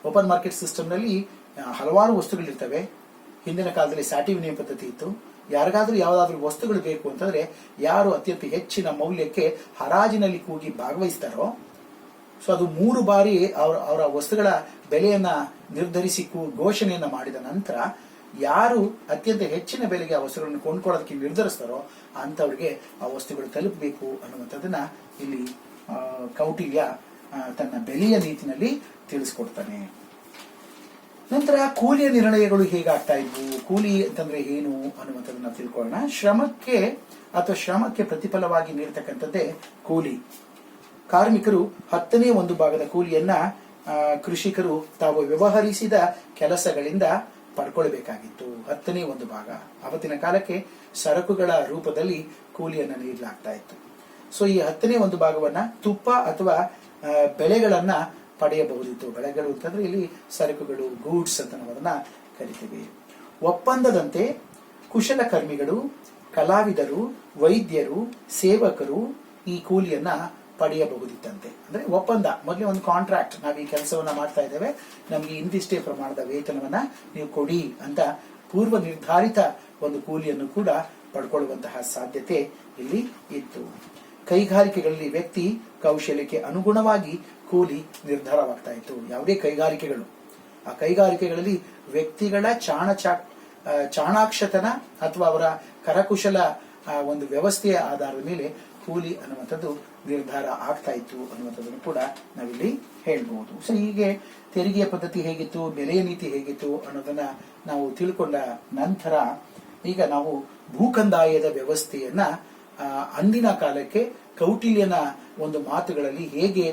ಓಪನ್ ಮಾರ್ಕೆಟ್ ಸಿಸ್ಟಮ್ನಲ್ಲಿ ಹಲವಾರು ವಸ್ತುಗಳಿರ್ತವೆ. ಹಿಂದಿನ ಕಾಲದಲ್ಲಿ ಸಾಟಿ ವಿನಿಮಯ ಪದ್ಧತಿ ಇತ್ತು. ಯಾರಿಗಾದ್ರೂ ಯಾವುದಾದ್ರೂ ವಸ್ತುಗಳು ಬೇಕು ಅಂತಂದ್ರೆ ಯಾರು ಅತ್ಯಂತ ಹೆಚ್ಚಿನ ಮೌಲ್ಯಕ್ಕೆ ಹರಾಜಿನಲ್ಲಿ ಕೂಗಿ ಭಾಗವಹಿಸ್ತಾರೋ, ಸೊ ಅದು 3 ಬಾರಿ ಅವರ ವಸ್ತುಗಳ ಬೆಲೆಯನ್ನ ನಿರ್ಧರಿಸಿ ಘೋಷಣೆಯನ್ನ ಮಾಡಿದ ನಂತರ ಯಾರು ಅತ್ಯಂತ ಹೆಚ್ಚಿನ ಬೆಲೆಗೆ ಆ ವಸ್ತುಗಳನ್ನು ಕೊಂಡ್ಕೊಳ್ಳೋದಕ್ಕೆ ನಿರ್ಧರಿಸ್ತಾರೋ ಅಂತವರಿಗೆ ಆ ವಸ್ತುಗಳು ತಲುಪಬೇಕು ಅನ್ನುವಂಥದ್ದನ್ನ ಇಲ್ಲಿ ಕೌಟಿಲ್ಯ ತನ್ನ ಬೆಲೆಯ ನೀತಿನಲ್ಲಿ ತಿಳಿಸ್ಕೊಡ್ತಾನೆ. ನಂತರ ಕೂಲಿಯ ನಿರ್ಣಯಗಳು ಹೇಗಾಗ್ತಾ ಇದ್ವು, ಕೂಲಿ ಅಂತಂದ್ರೆ ಏನು ಅನ್ನುವಂಥದ್ದನ್ನ ತಿಳ್ಕೊಳ್ಳೋಣ. ಶ್ರಮಕ್ಕೆ ಪ್ರತಿಫಲವಾಗಿ ನೀಡತಕ್ಕಂಥದ್ದೇ ಕೂಲಿ. ಕಾರ್ಮಿಕರು 1/10 ಕೂಲಿಯನ್ನ ಕೃಷಿಕರು ತಾವು ವ್ಯವಹರಿಸಿದ ಕೆಲಸಗಳಿಂದ ಪಡ್ಕೊಳ್ಬೇಕಾಗಿತ್ತು. 1/10 ಅವತ್ತಿನ ಕಾಲಕ್ಕೆ ಸರಕುಗಳ ರೂಪದಲ್ಲಿ ಕೂಲಿಯನ್ನ ನೀಡಲಾಗ್ತಾ ಇತ್ತು. ಸೊ ಈ 1/10 ತುಪ್ಪ ಅಥವಾ ಬೆಳೆಗಳನ್ನ ಪಡೆಯಬಹುದಿತ್ತು. ಬೆಳೆಗಳು ಅಂತಂದ್ರೆ ಇಲ್ಲಿ ಸರಕುಗಳು, ಗೂಡ್ಸ್ ಅಂತ ನಾವು ಅದನ್ನ ಕರಿತೀವಿ. ಒಪ್ಪಂದದಂತೆ ಕುಶಲಕರ್ಮಿಗಳು, ಕಲಾವಿದರು, ವೈದ್ಯರು, ಸೇವಕರು ಈ ಕೂಲಿಯನ್ನ ಪಡೆಯಬಹುದಿತ್ತಂತೆ. ಅಂದ್ರೆ ಒಪ್ಪಂದ, ಮೊದಲೇ ಒಂದು ಕಾಂಟ್ರಾಕ್ಟ್, ನಾವು ಈ ಕೆಲಸವನ್ನ ಮಾಡ್ತಾ ಇದ್ದೇವೆ, ನಮ್ಗೆ ಇಂತಿಷ್ಟೇ ಪ್ರಮಾಣದ ವೇತನವನ್ನ ನೀವು ಕೊಡಿ ಅಂತ ಪೂರ್ವ ನಿರ್ಧಾರಿತ ಒಂದು ಕೂಲಿಯನ್ನು ಕೂಡ ಪಡ್ಕೊಳ್ಳುವಂತಹ ಸಾಧ್ಯತೆ ಇಲ್ಲಿ ಇತ್ತು. ಕೈಗಾರಿಕೆಗಳಲ್ಲಿ ವ್ಯಕ್ತಿ ಕೌಶಲ್ಯಕ್ಕೆ ಅನುಗುಣವಾಗಿ ಕೂಲಿ ನಿರ್ಧಾರವಾಗ್ತಾ ಇತ್ತು. ಯಾವುದೇ ಕೈಗಾರಿಕೆಗಳು, ಆ ಕೈಗಾರಿಕೆಗಳಲ್ಲಿ ವ್ಯಕ್ತಿಗಳ ಚಾಣಾಕ್ಷತನ ಅಥವಾ ಅವರ ಕರಕುಶಲ ಒಂದು ವ್ಯವಸ್ಥೆಯ ಆಧಾರದ ಮೇಲೆ ಕೂಲಿ ಅನ್ನುವಂಥದ್ದು ನಿರ್ಧಾರ ಆಗ್ತಾ ಇತ್ತು ಅನ್ನುವಂಥದ್ದನ್ನು ಕೂಡ ನಾವಿಲ್ಲಿ ಹೇಳ್ಬಹುದು. ಸೊ ಹೀಗೆ ತೆರಿಗೆಯ ಪದ್ಧತಿ ಹೇಗಿತ್ತು, ಬೆಲೆಯ ನೀತಿ ಹೇಗಿತ್ತು ಅನ್ನೋದನ್ನ ನಾವು ತಿಳ್ಕೊಂಡ ನಂತರ ಈಗ ನಾವು ಭೂಕಂದಾಯದ ವ್ಯವಸ್ಥೆಯನ್ನ ಅಂದಿನ ಕಾಲಕ್ಕೆ ಕೌಟಿಲ್ಯನ ಒಂದು ಮಾತುಗಳಲ್ಲಿ ಹೇಗೆ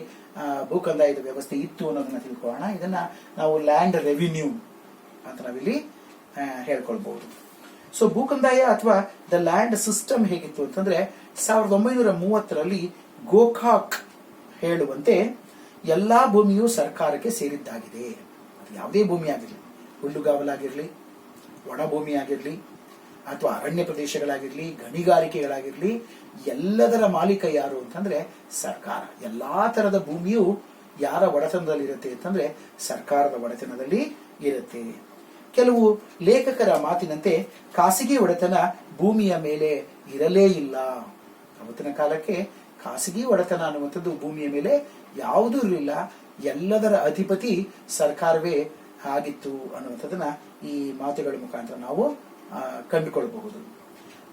ಭೂಕಂದಾಯದ ವ್ಯವಸ್ಥೆ ಇತ್ತು ಅನ್ನೋದನ್ನ ತಿಳ್ಕೊಳ್ಳೋಣ. ಇದನ್ನ ನಾವು ಲ್ಯಾಂಡ್ ರೆವಿನ್ಯೂ ಅಂತ ನಾವಿಲ್ಲಿ ಹೇಳ್ಕೊಳ್ಬಹುದು. ಸೊ ಭೂಕಂದಾಯ ಅಥವಾ ದ ಲ್ಯಾಂಡ್ ಸಿಸ್ಟಮ್ ಹೇಗಿತ್ತು ಅಂತಂದ್ರೆ 1930ರಲ್ಲಿ ಗೋಕಾಕ್ ಹೇಳುವಂತೆ ಎಲ್ಲಾ ಭೂಮಿಯು ಸರ್ಕಾರಕ್ಕೆ ಸೇರಿದ್ದಾಗಿದೆ. ಅದು ಯಾವುದೇ ಭೂಮಿ ಆಗಿರಲಿ, ಹುಲ್ಲುಗಾವಲಾಗಿರ್ಲಿ, ಒಣಭೂಮಿ ಆಗಿರ್ಲಿ, ಅಥವಾ ಅರಣ್ಯ ಪ್ರದೇಶಗಳಾಗಿರ್ಲಿ, ಗಣಿಗಾರಿಕೆಗಳಾಗಿರ್ಲಿ, ಎಲ್ಲದರ ಮಾಲೀಕ ಯಾರು ಅಂತಂದ್ರೆ ಸರ್ಕಾರ. ಎಲ್ಲಾ ತರದ ಭೂಮಿಯು ಯಾರ ಒಡೆತನದಲ್ಲಿ ಇರುತ್ತೆ ಅಂತಂದ್ರೆ ಸರ್ಕಾರದ ಒಡೆತನದಲ್ಲಿ ಇರುತ್ತೆ. ಕೆಲವು ಲೇಖಕರ ಮಾತಿನಂತೆ ಖಾಸಗಿ ಒಡೆತನ ಭೂಮಿಯ ಮೇಲೆ ಇರಲೇ ಇಲ್ಲ. ಅವತ್ತಿನ ಕಾಲಕ್ಕೆ ಖಾಸಗಿ ಒಡೆತನ ಅನ್ನುವಂಥದ್ದು ಭೂಮಿಯ ಮೇಲೆ ಯಾವುದೂ ಇರಲಿಲ್ಲ. ಎಲ್ಲದರ ಅಧಿಪತಿ ಸರ್ಕಾರವೇ ಆಗಿತ್ತು ಅನ್ನುವಂಥದ್ದನ್ನ ಈ ಮಾತುಗಳ ಮುಖಾಂತರ ನಾವು ಕಂಡುಕೊಳ್ಳಬಹುದು.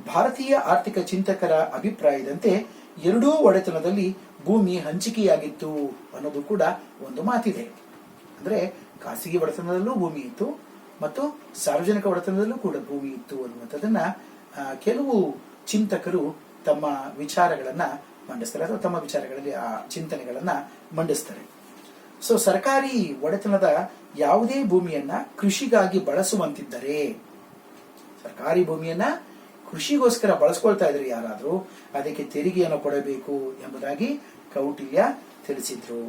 ಭಾರತೀಯ ಆರ್ಥಿಕ ಚಿಂತಕರ ಅಭಿಪ್ರಾಯದಂತೆ ಎರಡೂ ಒಡೆತನದಲ್ಲಿ ಭೂಮಿ ಹಂಚಿಕೆಯಾಗಿತ್ತು ಅನ್ನೋದು ಕೂಡ ಒಂದು ಮಾತಿದೆ. ಅಂದ್ರೆ ಖಾಸಗಿ ಒಡೆತನದಲ್ಲೂ ಭೂಮಿ ಇತ್ತು ಮತ್ತು ಸಾರ್ವಜನಿಕ ಒಡೆತನದಲ್ಲೂ ಕೂಡ ಭೂಮಿ ಇತ್ತು ಅನ್ನುವಂಥದ್ದನ್ನ ಕೆಲವು ಚಿಂತಕರು ತಮ್ಮ ವಿಚಾರಗಳನ್ನ ಮಂಡಿಸ್ತಾರೆ, ಅಥವಾ ತಮ್ಮ ವಿಚಾರಗಳಲ್ಲಿ ಆ ಚಿಂತನೆಗಳನ್ನ ಮಂಡಿಸ್ತಾರೆ. ಸೊ ಸರ್ಕಾರಿ ಒಡೆತನದ ಯಾವುದೇ ಭೂಮಿಯನ್ನ ಕೃಷಿಗಾಗಿ ಬಳಸುವಂತಿದ್ದರೆ, ಸರ್ಕಾರಿ ಭೂಮಿಯನ್ನ ಕೃಷಿಗೋಸ್ಕರ ಬಳಸ್ಕೊಳ್ತಾ ಇದ್ರೆ ಯಾರಾದ್ರೂ ಅದಕ್ಕೆ ತೆರಿಗೆಯನ್ನು ಕೊಡಬೇಕು ಎಂಬುದಾಗಿ ಕೌಟಿಲ್ಯ ತಿಳಿಸಿದ್ರು.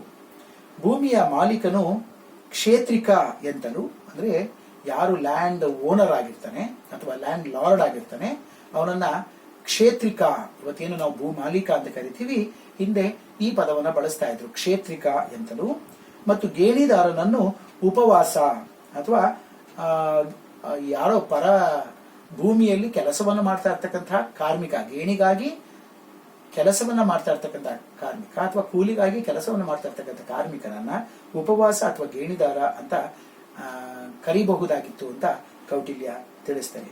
ಭೂಮಿಯ ಮಾಲೀಕನು ಕ್ಷೇತ್ರಿಕ ಎಂತಲೂ, ಅಂದ್ರೆ ಯಾರು ಲ್ಯಾಂಡ್ ಓನರ್ ಆಗಿರ್ತಾನೆ ಅಥವಾ ಲ್ಯಾಂಡ್ ಲಾರ್ಡ್ ಆಗಿರ್ತಾನೆ ಅವನನ್ನ ಕ್ಷೇತ್ರಿಕ, ಇವತ್ತೇನು ನಾವು ಭೂ ಮಾಲೀಕ ಅಂತ ಕರಿತೀವಿ, ಹಿಂದೆ ಈ ಪದವನ್ನ ಬಳಸ್ತಾ ಇದ್ರು, ಕ್ಷೇತ್ರಿಕ ಎಂತಲೂ. ಮತ್ತು ಗೇಣಿದಾರನನ್ನು ಉಪವಾಸ ಅಥವಾ ಯಾರೋ ಪರ ಭೂಮಿಯಲ್ಲಿ ಕೆಲಸವನ್ನು ಮಾಡ್ತಾ ಇರ್ತಕ್ಕಂತಹ ಕಾರ್ಮಿಕ, ಗೇಣಿಗಾಗಿ ಕೆಲಸವನ್ನ ಮಾಡ್ತಾ ಇರ್ತಕ್ಕಂಥ ಕಾರ್ಮಿಕ ಅಥವಾ ಕೂಲಿಗಾಗಿ ಕೆಲಸವನ್ನು ಮಾಡ್ತಾ ಇರ್ತಕ್ಕಂಥ ಕಾರ್ಮಿಕನನ್ನ ಉಪವಾಸ ಅಥವಾ ಗೇಣಿದಾರ ಅಂತ ಕರಿಬಹುದಾಗಿತ್ತು ಅಂತ ಕೌಟಿಲ್ಯ ತಿಳಿಸ್ತಾರೆ.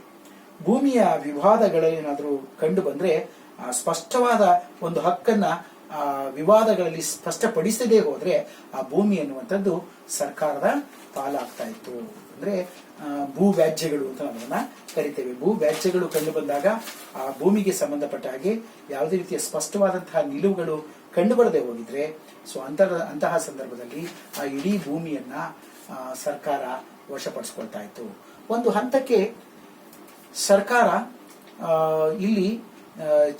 ಭೂಮಿಯ ವಿವಾದಗಳೇನಾದ್ರೂ ಕಂಡು ಬಂದ್ರೆ ಸ್ಪಷ್ಟವಾದ ಒಂದು ಹಕ್ಕನ್ನ ವಿವಾದಗಳಲ್ಲಿ ಸ್ಪಷ್ಟಪಡಿಸದೇ ಹೋದ್ರೆ ಆ ಭೂಮಿ ಅನ್ನುವಂಥದ್ದು ಸರ್ಕಾರದ ಪಾಲಾಗ್ತಾ ಇತ್ತು. ಅಂದ್ರೆ ಭೂ ವ್ಯಾಜ್ಯಗಳು ಅಂತ ನಾವು ಅದನ್ನ ಕರಿತೇವೆ. ಭೂ ವ್ಯಾಜ್ಯಗಳು ಕಂಡು ಬಂದಾಗ ಆ ಭೂಮಿಗೆ ಸಂಬಂಧಪಟ್ಟ ಹಾಗೆ ಯಾವುದೇ ರೀತಿಯ ಸ್ಪಷ್ಟವಾದಂತಹ ನಿಲುವುಗಳು ಕಂಡುಬರದೆ ಹೋಗಿದ್ರೆ, ಸೊ ಅಂತಹ ಸಂದರ್ಭದಲ್ಲಿ ಆ ಇಡೀ ಭೂಮಿಯನ್ನ ಸರ್ಕಾರ ವಶಪಡಿಸ್ಕೊಳ್ತಾ ಇತ್ತು. ಒಂದು ಹಂತಕ್ಕೆ ಸರ್ಕಾರ ಇಲ್ಲಿ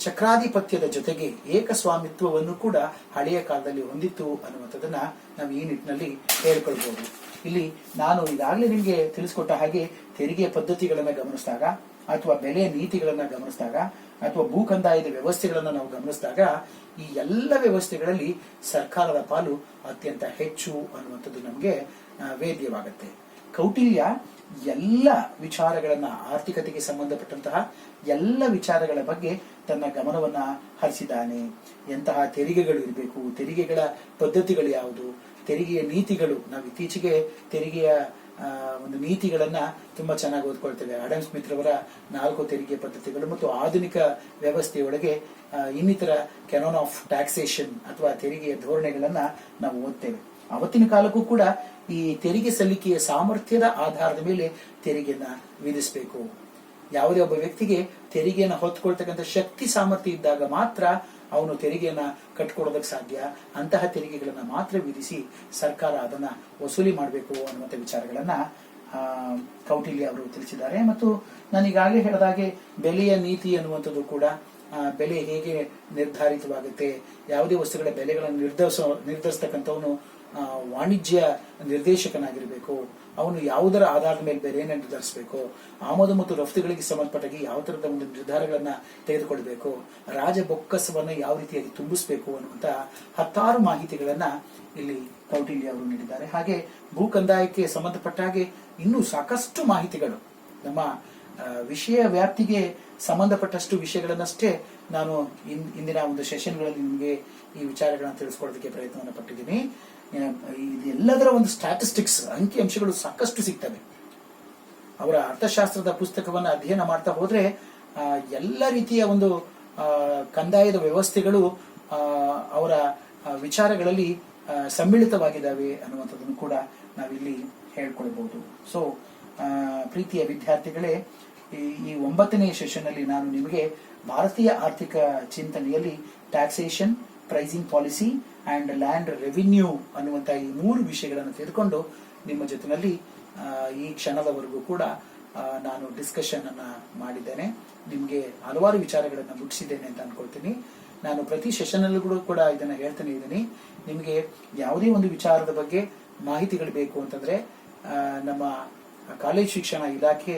ಚಕ್ರಾಧಿಪತ್ಯದ ಜೊತೆಗೆ ಏಕಸ್ವಾಮಿತ್ವವನ್ನು ಕೂಡ ಹಳೆಯ ಕಾಲದಲ್ಲಿ ಹೊಂದಿತ್ತು ಅನ್ನುವಂಥದ್ದನ್ನ ನಾವು ಈ ನಿಟ್ಟಿನಲ್ಲಿ ಹೇಳ್ಕೊಳ್ಬಹುದು. ಇಲ್ಲಿ ನಾನು ಈಗಾಗಲೇ ನಿಮಗೆ ತಿಳಿಸ್ಕೊಟ್ಟ ಹಾಗೆ ತೆರಿಗೆ ಪದ್ಧತಿಗಳನ್ನ ಗಮನಿಸಿದಾಗ ಅಥವಾ ಬೆಲೆ ನೀತಿಗಳನ್ನ ಗಮನಿಸಿದಾಗ ಅಥವಾ ಭೂ ಕಂದಾಯದ ವ್ಯವಸ್ಥೆಗಳನ್ನ ನಾವು ಗಮನಿಸಿದಾಗ ಈ ಎಲ್ಲ ವ್ಯವಸ್ಥೆಗಳಲ್ಲಿ ಸರ್ಕಾರದ ಪಾಲು ಅತ್ಯಂತ ಹೆಚ್ಚು ಅನ್ನುವಂಥದ್ದು ನಮಗೆ ವೇದ್ಯವಾಗುತ್ತೆ. ಕೌಟಿಲ್ಯ ಎಲ್ಲ ವಿಚಾರಗಳನ್ನ, ಆರ್ಥಿಕತೆಗೆ ಸಂಬಂಧಪಟ್ಟಂತಹ ಎಲ್ಲ ವಿಚಾರಗಳ ಬಗ್ಗೆ ತನ್ನ ಗಮನವನ್ನ ಹರಿಸಿದ್ದಾನೆ. ಎಂತಹ ತೆರಿಗೆಗಳು ಇರಬೇಕು, ತೆರಿಗೆಗಳ ಪದ್ಧತಿಗಳು ಯಾವುದು, ತೆರಿಗೆಯ ನೀತಿಗಳು. ನಾವು ಇತ್ತೀಚೆಗೆ ತೆರಿಗೆಯ ಒಂದು ನೀತಿಗಳನ್ನ ತುಂಬಾ ಚೆನ್ನಾಗಿ ಓದ್ಕೊಳ್ತೇವೆ. ಆಡಮ್ ಸ್ಮಿತ್ ರವರ 4 ತೆರಿಗೆ ಪದ್ಧತಿಗಳು ಮತ್ತು ಆಧುನಿಕ ವ್ಯವಸ್ಥೆಯೊಳಗೆ ಇನ್ನಿತರ ಕೆನಾನ್ ಆಫ್ ಟ್ಯಾಕ್ಸೇಷನ್ ಅಥವಾ ತೆರಿಗೆಯ ಧೋರಣೆಗಳನ್ನ ನಾವು ಓದ್ತೇವೆ. ಅವತ್ತಿನ ಕಾಲಕ್ಕೂ ಕೂಡ ಈ ತೆರಿಗೆ ಸಲ್ಲಿಕೆಯ ಸಾಮರ್ಥ್ಯದ ಆಧಾರದ ಮೇಲೆ ತೆರಿಗೆಯನ್ನ ವಿಧಿಸಬೇಕು. ಯಾವುದೇ ಒಬ್ಬ ವ್ಯಕ್ತಿಗೆ ತೆರಿಗೆಯನ್ನ ಹೊತ್ತುಕೊಳ್ತಕ್ಕಂಥ ಶಕ್ತಿ ಸಾಮರ್ಥ್ಯ ಇದ್ದಾಗ ಮಾತ್ರ ಅವನು ತೆರಿಗೆಯನ್ನ ಕಟ್ಕೊಡೋದಕ್ಕೆ ಸಾಧ್ಯ. ಅಂತಹ ತೆರಿಗೆಗಳನ್ನ ಮಾತ್ರ ವಿಧಿಸಿ ಸರ್ಕಾರ ಅದನ್ನ ವಸೂಲಿ ಮಾಡಬೇಕು ಅನ್ನುವಂಥ ವಿಚಾರಗಳನ್ನ ಕೌಟಿಲ್ಯ ಅವರು ತಿಳಿಸಿದ್ದಾರೆ. ಮತ್ತು ನಾನು ಈಗಾಗಲೇ ಹೇಳಿದಾಗೆ ಬೆಲೆಯ ನೀತಿ ಅನ್ನುವಂಥದ್ದು ಕೂಡ, ಬೆಲೆ ಹೇಗೆ ನಿರ್ಧಾರಿತವಾಗುತ್ತೆ, ಯಾವುದೇ ವಸ್ತುಗಳ ಬೆಲೆಗಳನ್ನು ನಿರ್ಧರಿಸತಕ್ಕಂಥವನು ವಾಣಿಜ್ಯ ನಿರ್ದೇಶಕನಾಗಿರಬೇಕು. ಅವನು ಯಾವುದರ ಆಧಾರದ ಮೇಲೆ ಬೆಲೆಯನ್ನು ನಿರ್ಧರಿಸಬೇಕು, ಆಮದು ಮತ್ತು ರಫ್ತುಗಳಿಗೆ ಸಂಬಂಧಪಟ್ಟಾಗಿ ಯಾವ ತರದ ಒಂದು ನಿರ್ಧಾರಗಳನ್ನ ತೆಗೆದುಕೊಳ್ಬೇಕು, ರಾಜ ಬೊಕ್ಕಸವನ್ನ ಯಾವ ರೀತಿಯಾಗಿ ತುಂಬಿಸಬೇಕು ಅನ್ನುವಂತ 10 ಮಾಹಿತಿಗಳನ್ನ ಇಲ್ಲಿ ಕೌಟಿಲ್ಯ ಅವರು ನೀಡಿದ್ದಾರೆ. ಹಾಗೆ ಭೂ ಕಂದಾಯಕ್ಕೆ ಸಂಬಂಧಪಟ್ಟ ಹಾಗೆ ಇನ್ನೂ ಸಾಕಷ್ಟು ಮಾಹಿತಿಗಳು ನಮ್ಮ ವಿಷಯ ವ್ಯಾಪ್ತಿಗೆ ಸಂಬಂಧಪಟ್ಟಷ್ಟು ವಿಷಯಗಳನ್ನಷ್ಟೇ ನಾನು ಇಂದಿನ ಒಂದು ಸೆಷನ್ಗಳಲ್ಲಿ ನಿಮಗೆ ಈ ವಿಚಾರಗಳನ್ನು ತಿಳಿಸ್ಕೊಡೋದಕ್ಕೆ ಪ್ರಯತ್ನವನ್ನು ಪಟ್ಟಿದ್ದೀನಿ. ಇದೆಲ್ಲದರ ಒಂದು ಸ್ಟ್ಯಾಟಿಸ್ಟಿಕ್ಸ್, ಅಂಕಿ ಅಂಶಗಳು ಸಾಕಷ್ಟು ಸಿಗ್ತವೆ. ಅವರ ಅರ್ಥಶಾಸ್ತ್ರದ ಪುಸ್ತಕವನ್ನು ಅಧ್ಯಯನ ಮಾಡ್ತಾ ಹೋದ್ರೆ ಎಲ್ಲ ರೀತಿಯ ಒಂದು ಕಂದಾಯದ ವ್ಯವಸ್ಥೆಗಳು ಅವರ ವಿಚಾರಗಳಲ್ಲಿ ಸಮ್ಮಿಳಿತವಾಗಿದ್ದಾವೆ ಅನ್ನುವಂಥದ್ದನ್ನು ಕೂಡ ನಾವಿಲ್ಲಿ ಹೇಳ್ಕೊಳ್ಬಹುದು. ಸೊ ಪ್ರೀತಿಯ ವಿದ್ಯಾರ್ಥಿಗಳೇ, ಈ 9ನೇ ಸೆಷನ್ ಅಲ್ಲಿ ನಾನು ನಿಮಗೆ ಭಾರತೀಯ ಆರ್ಥಿಕ ಚಿಂತನೆಯಲ್ಲಿ taxation, pricing policy and land revenue ಅನ್ನುವಂತಹ ಈ 3 ವಿಷಯಗಳನ್ನು ತೆಗೆದುಕೊಂಡು ನಿಮ್ಮ ಜೊತೆನಲ್ಲಿ ಈ ಕ್ಷಣದವರೆಗೂ ಕೂಡ ನಾನು ಡಿಸ್ಕಷನ್ ಅನ್ನ ಮಾಡಿದ್ದೇನೆ. ನಿಮಗೆ ಹಲವಾರು ವಿಚಾರಗಳನ್ನು ಮುಟ್ಟಿಸಿದ್ದೇನೆ ಅಂತ ಅನ್ಕೊಳ್ತೀನಿ. ನಾನು ಪ್ರತಿ ಸೆಷನ್ ಅಲ್ಲೂ ಕೂಡ ಇದನ್ನ ಹೇಳ್ತಾನೆ ಇದ್ದೀನಿ. ನಿಮಗೆ ಯಾವುದೇ ಒಂದು ವಿಚಾರದ ಬಗ್ಗೆ ಮಾಹಿತಿಗಳು ಬೇಕು ಅಂತಂದ್ರೆ ನಮ್ಮ ಕಾಲೇಜ್ ಶಿಕ್ಷಣ ಇಲಾಖೆ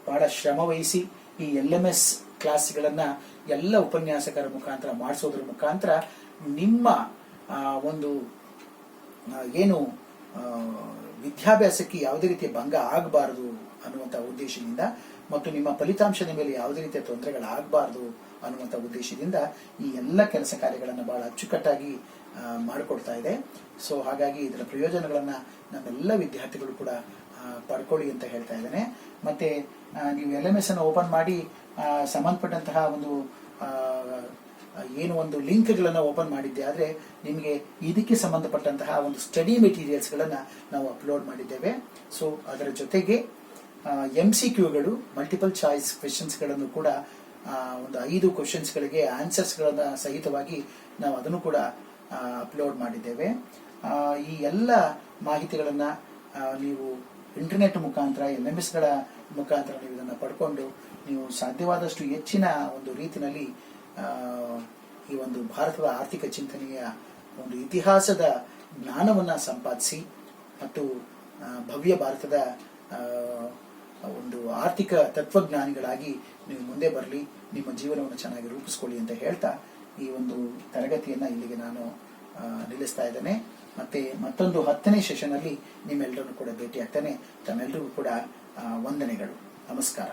ಬಹಳ ಶ್ರಮ ವಹಿಸಿ ಈ LMS ಕ್ಲಾಸ್ಗಳನ್ನ ಎಲ್ಲ ಉಪನ್ಯಾಸಕರ ಮುಖಾಂತರ ಮಾಡಿಸೋದ್ರ ಮುಖಾಂತರ ನಿಮ್ಮ ಒಂದು ಏನು ವಿದ್ಯಾಭ್ಯಾಸಕ್ಕೆ ಯಾವುದೇ ರೀತಿಯ ಭಂಗ ಆಗಬಾರದು ಅನ್ನುವಂಥ ಉದ್ದೇಶದಿಂದ ಮತ್ತು ನಿಮ್ಮ ಫಲಿತಾಂಶದ ಮೇಲೆ ಯಾವುದೇ ರೀತಿಯ ತೊಂದರೆಗಳಾಗಬಾರದು ಅನ್ನುವಂಥ ಉದ್ದೇಶದಿಂದ ಈ ಎಲ್ಲ ಕೆಲಸ ಕಾರ್ಯಗಳನ್ನು ಬಹಳ ಅಚ್ಚುಕಟ್ಟಾಗಿ ಮಾಡಿಕೊಡ್ತಾ ಇದೆ. ಸೊ ಹಾಗಾಗಿ ಇದರ ಪ್ರಯೋಜನಗಳನ್ನ ನಮ್ಮೆಲ್ಲ ವಿದ್ಯಾರ್ಥಿಗಳು ಕೂಡ ಪಡ್ಕೊಳ್ಳಿ ಅಂತ ಹೇಳ್ತಾ ಇದ್ದೇನೆ. ಮತ್ತೆ ನೀವು LMS ಅನ್ನು ಓಪನ್ ಮಾಡಿ ಸಂಬಂಧಪಟ್ಟಂತಹ ಒಂದು ಏನು ಒಂದು ಲಿಂಕ್ಗಳನ್ನ ಓಪನ್ ಮಾಡಿದ್ದೆ ಆದ್ರೆ ನಿಮಗೆ ಇದಕ್ಕೆ ಸಂಬಂಧಪಟ್ಟಂತಹ ಒಂದು ಸ್ಟಡಿ ಮೆಟೀರಿಯಲ್ಸ್ ಗಳನ್ನ ನಾವು ಅಪ್ಲೋಡ್ ಮಾಡಿದ್ದೇವೆ. ಸೊ ಅದರ ಜೊತೆಗೆ MCQಗಳು, ಮಲ್ಟಿಪಲ್ ಚಾಯ್ಸ್ ಕ್ವೆಶನ್ಸ್ ಗಳನ್ನು ಕೂಡ ಒಂದು 5 ಕ್ವೆಶನ್ಸ್ ಗಳಿಗೆ ಆನ್ಸರ್ಸ್ ಗಳನ್ನ ಸಹಿತವಾಗಿ ನಾವು ಅದನ್ನು ಕೂಡ ಅಪ್ಲೋಡ್ ಮಾಡಿದ್ದೇವೆ. ಈ ಎಲ್ಲ ಮಾಹಿತಿಗಳನ್ನ ನೀವು ಇಂಟರ್ನೆಟ್ ಮುಖಾಂತರ, LMS ಗಳ ಮುಖಾಂತರ ನೀವು ಇದನ್ನು ಪಡ್ಕೊಂಡು ನೀವು ಸಾಧ್ಯವಾದಷ್ಟು ಹೆಚ್ಚಿನ ಒಂದು ರೀತಿಯಲ್ಲಿ ಈ ಒಂದು ಭಾರತದ ಆರ್ಥಿಕ ಚಿಂತನೆಯ ಒಂದು ಇತಿಹಾಸದ ಜ್ಞಾನವನ್ನ ಸಂಪಾದಿಸಿ ಮತ್ತು ಭವ್ಯ ಭಾರತದ ಒಂದು ಆರ್ಥಿಕ ತತ್ವಜ್ಞಾನಿಗಳಾಗಿ ನೀವು ಮುಂದೆ ಬರಲಿ, ನಿಮ್ಮ ಜೀವನವನ್ನು ಚೆನ್ನಾಗಿ ರೂಪಿಸ್ಕೊಳ್ಳಿ ಅಂತ ಹೇಳ್ತಾ ಈ ಒಂದು ತರಗತಿಯನ್ನ ಇಲ್ಲಿಗೆ ನಾನು ನಿಲ್ಲಿಸ್ತಾ ಇದ್ದೇನೆ. ಮತ್ತೆ ಮತ್ತೊಂದು 10ನೇ ಸೆಷನ್ ಅಲ್ಲಿ ನಿಮ್ಮೆಲ್ಲರನ್ನು ಕೂಡ ಭೇಟಿ ಆಗ್ತಾನೆ. ತಮ್ಮೆಲ್ಲರಿಗೂ ಕೂಡ ವಂದನೆಗಳು. ನಮಸ್ಕಾರ.